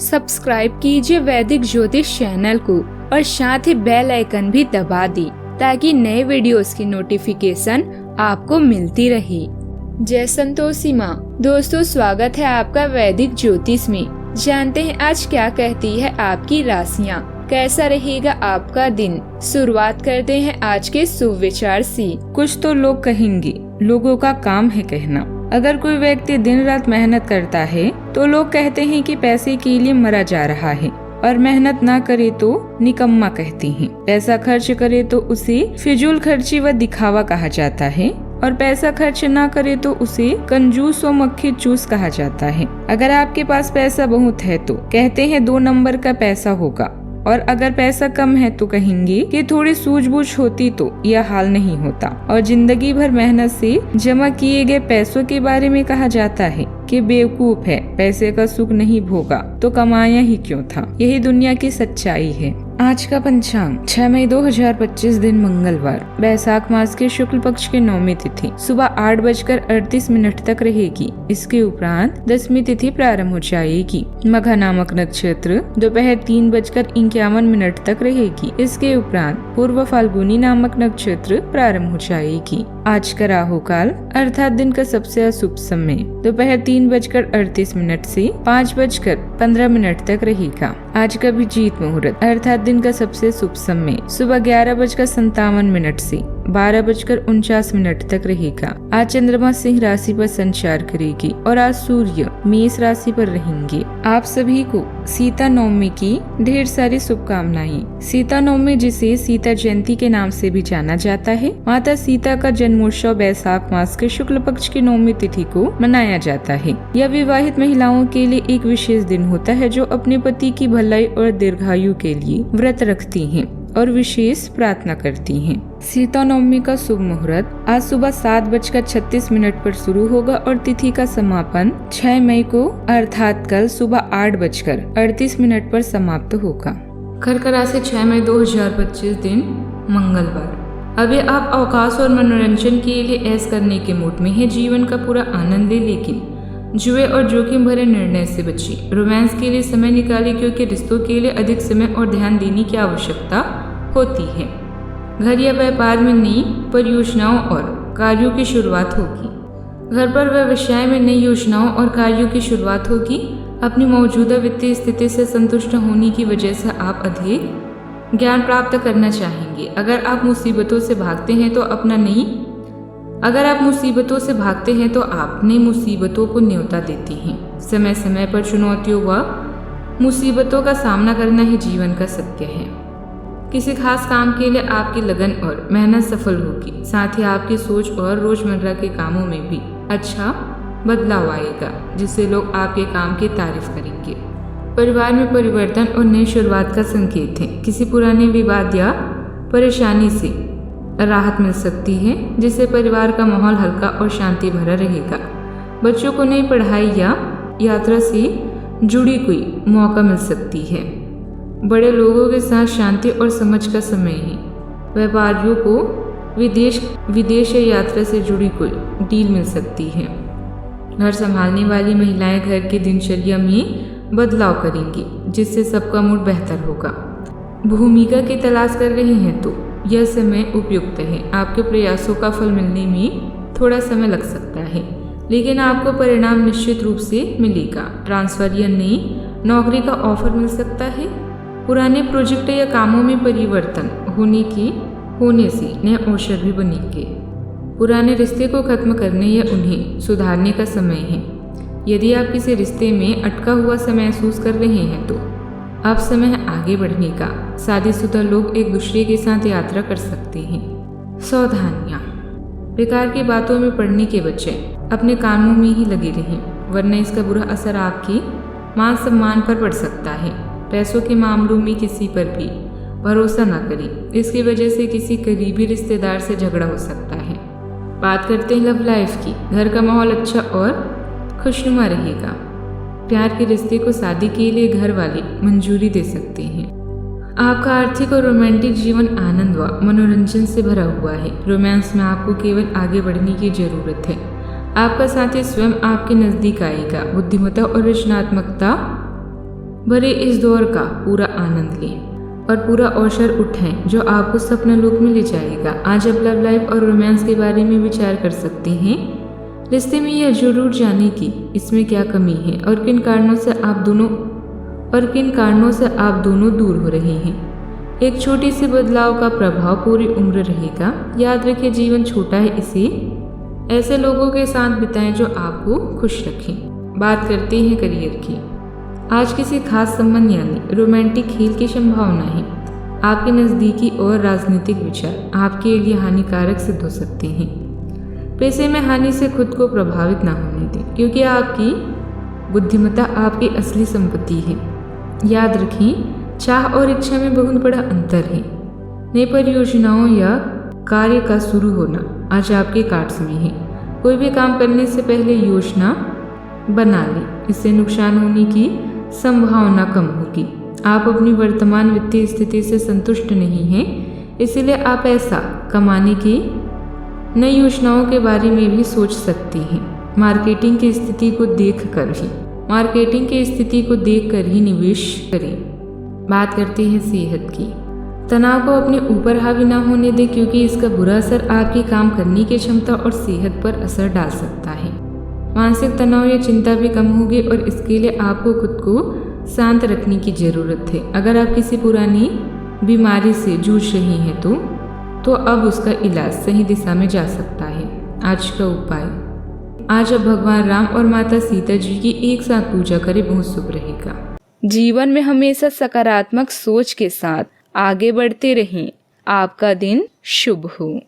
Subscribe कीजिए वैदिक ज्योतिष चैनल को और साथ ही बेल आइकन भी दबा दी ताकि नए वीडियोस की नोटिफिकेशन आपको मिलती रहे। जय संतोषी माँ। दोस्तों, स्वागत है आपका वैदिक ज्योतिष में। जानते हैं आज क्या कहती है आपकी राशियाँ, कैसा रहेगा आपका दिन। शुरुआत करते हैं आज के शुभ विचार से। कुछ तो लोग कहेंगे, लोगों का काम है कहना। अगर कोई व्यक्ति दिन रात मेहनत करता है तो लोग कहते हैं कि पैसे के लिए मरा जा रहा है, और मेहनत ना करे तो निकम्मा कहते हैं। पैसा खर्च करे तो उसे फिजूल खर्ची व दिखावा कहा जाता है, और पैसा खर्च ना करे तो उसे कंजूस व मक्खी चूस कहा जाता है। अगर आपके पास पैसा बहुत है तो कहते हैं 2 नंबर का पैसा होगा, और अगर पैसा कम है तो कहेंगे कि थोड़ी सूझबूझ होती तो यह हाल नहीं होता। और जिंदगी भर मेहनत से जमा किए गए पैसों के बारे में कहा जाता है कि बेवकूफ है, पैसे का सुख नहीं भोगा तो कमाया ही क्यों था। यही दुनिया की सच्चाई है। आज का पंचांग 6 मई 2025 दिन मंगलवार, वैशाख मास के शुक्ल पक्ष की 9वीं तिथि सुबह 8:38 तक रहेगी। इसके उपरांत 10वीं तिथि प्रारंभ हो जाएगी। मघा नामक नक्षत्र दोपहर 3:51 तक रहेगी। इसके उपरांत पूर्व फाल्गुनी नामक नक्षत्र प्रारंभ हो जाएगी। आज का राहु काल अर्थात दिन का सबसे अशुभ समय दोपहर 3:38 से 5:15 तक रहेगा। आज का अभिजीत मुहूर्त अर्थात दिन का सबसे शुभ समय सुबह 11:57 से 12:49 तक रहेगा। आज चंद्रमा सिंह राशि पर संचार करेगी और आज सूर्य मेष राशि पर रहेंगे। आप सभी को सीता नवमी की ढेर सारी शुभकामनाएं। सीता नवमी, जिसे सीता जयंती के नाम से भी जाना जाता है, माता सीता का जन्मोत्सव वैशाख मास के शुक्ल पक्ष की 9वीं तिथि को मनाया जाता है। यह विवाहित महिलाओं के लिए एक विशेष दिन होता है जो अपने पति की भलाई और दीर्घायु के लिए व्रत रखती हैं और विशेष प्रार्थना करती हैं। सीता नवमी का शुभ मुहूर्त आज सुबह 7:36 पर शुरू होगा और तिथि का समापन 6 मई को अर्थात कल सुबह 8:38 पर समाप्त होगा। कर्क राशि 6 मई 2025 दिन मंगलवार। अभी आप अवकाश और मनोरंजन के लिए ऐश करने के मूड में है। जीवन का पूरा आनंद ले, लेकिन जुए और जोखिम भरे निर्णय से बचिए। रोमांस के लिए समय निकालिए क्योंकि रिश्तों के लिए अधिक समय और ध्यान देने की आवश्यकता होती है। घर या व्यापार में नई परियोजनाओं और कार्यों की शुरुआत होगी। घर पर व्यवसाय में नई योजनाओं और कार्यों की शुरुआत होगी। अपनी मौजूदा वित्तीय स्थिति से संतुष्ट होने की वजह से आप अधिक ज्ञान प्राप्त करना चाहेंगे। अगर आप मुसीबतों से भागते हैं तो आप नई मुसीबतों को न्योता देते हैं। समय समय पर चुनौतियों व मुसीबतों का सामना करना ही जीवन का सत्य है। किसी खास काम के लिए आपकी लगन और मेहनत सफल होगी। साथ ही आपकी सोच और रोजमर्रा के कामों में भी अच्छा बदलाव आएगा, जिससे लोग आपके काम की तारीफ करेंगे। परिवार में परिवर्तन और नई शुरुआत का संकेत है। किसी पुराने विवाद या परेशानी से राहत मिल सकती है, जिससे परिवार का माहौल हल्का और शांति भरा रहेगा। बच्चों को नई पढ़ाई या यात्रा से जुड़ी कोई मौका मिल सकती है। बड़े लोगों के साथ शांति और समझ का समय है। व्यापारियों को विदेश या यात्रा से जुड़ी कोई डील मिल सकती है। घर संभालने वाली महिलाएं घर की दिनचर्या में बदलाव करेंगी, जिससे सबका मूड बेहतर होगा। भूमिका की तलाश कर रहे हैं तो यह समय उपयुक्त है। आपके प्रयासों का फल मिलने में थोड़ा समय लग सकता है, लेकिन आपको परिणाम निश्चित रूप से मिलेगा। ट्रांसफर या नई नौकरी का ऑफर मिल सकता है। पुराने प्रोजेक्ट या कामों में परिवर्तन होने से नए अवसर भी बनेंगे। पुराने रिश्ते को खत्म करने या उन्हें सुधारने का समय है। यदि आप किसी रिश्ते में अटका हुआ समय महसूस कर रहे हैं तो अब समय है आगे बढ़ने का। शादीशुदा लोग एक दूसरे के साथ यात्रा कर सकते हैं। सावधानियाँ, बेकार की बातों में पड़ने के बजाय अपने कामों में ही लगे रहें, वरना इसका बुरा असर आपके मान सम्मान पर पड़ सकता है। पैसों के मामलों में किसी पर भी भरोसा न करें, इसकी वजह से किसी करीबी रिश्तेदार से झगड़ा हो सकता है। बात करते हैं लव लाइफ की। घर का माहौल अच्छा और खुशनुमा रहेगा। प्यार के रिश्ते को शादी के लिए घर वाले मंजूरी दे सकते हैं। आपका आर्थिक और रोमांटिक जीवन आनंद व मनोरंजन से भरा हुआ है। रोमांस में आपको केवल आगे बढ़ने की जरूरत है। आपका साथी स्वयं आपके नजदीक आएगा। बुद्धिमत्ता और रचनात्मकता भरे इस दौर का पूरा आनंद लें और पूरा अवसर उठाएं जो आपको सपना लोक में ले जाएगा। आज आप लव लाइफ और रोमांस के बारे में विचार कर सकते हैं। रिश्ते में यह जरूर जाने कि इसमें क्या कमी है और किन कारणों से आप दोनों दूर हो रहे हैं। एक छोटी सी बदलाव का प्रभाव पूरी उम्र रहेगा। याद रखें, जीवन छोटा है, इसे ऐसे लोगों के साथ बिताएं जो आपको खुश रखें। बात करते हैं करियर की। आज किसी खास संबंध यानी रोमांटिक खेल की संभावना है। आपके नज़दीकी और राजनीतिक विचार आपके लिए हानिकारक सिद्ध हो सकते हैं। पैसे में हानि से खुद को प्रभावित ना होने दें, क्योंकि आपकी बुद्धिमत्ता आपकी असली संपत्ति है। याद रखें, चाह और इच्छा में बहुत बड़ा अंतर है। नई परियोजनाओं या कार्य का शुरू होना आज आपके कार्ड्स में है। कोई भी काम करने से पहले योजना बना लें, इससे नुकसान होने की संभावना कम होगी। आप अपनी वर्तमान वित्तीय स्थिति से संतुष्ट नहीं हैं, इसलिए आप पैसा कमाने की नई योजनाओं के बारे में भी सोच सकते हैं। मार्केटिंग की स्थिति को देखकर ही निवेश करें। बात करते हैं सेहत की। तनाव को अपने ऊपर हावी ना होने दें, क्योंकि इसका बुरा असर आपकी काम करने की क्षमता और सेहत पर असर डाल सकता है। मानसिक तनाव या चिंता भी कम होगी और इसके लिए आपको खुद को शांत रखने की ज़रूरत है। अगर आप किसी पुरानी बीमारी से जूझ रही हैं तो अब उसका इलाज सही दिशा में जा सकता है। आज का उपाय, आज आप भगवान राम और माता सीता जी की एक साथ पूजा करें, बहुत शुभ रहेगा। जीवन में हमेशा सकारात्मक सोच के साथ आगे बढ़ते रहें। आपका दिन शुभ हो।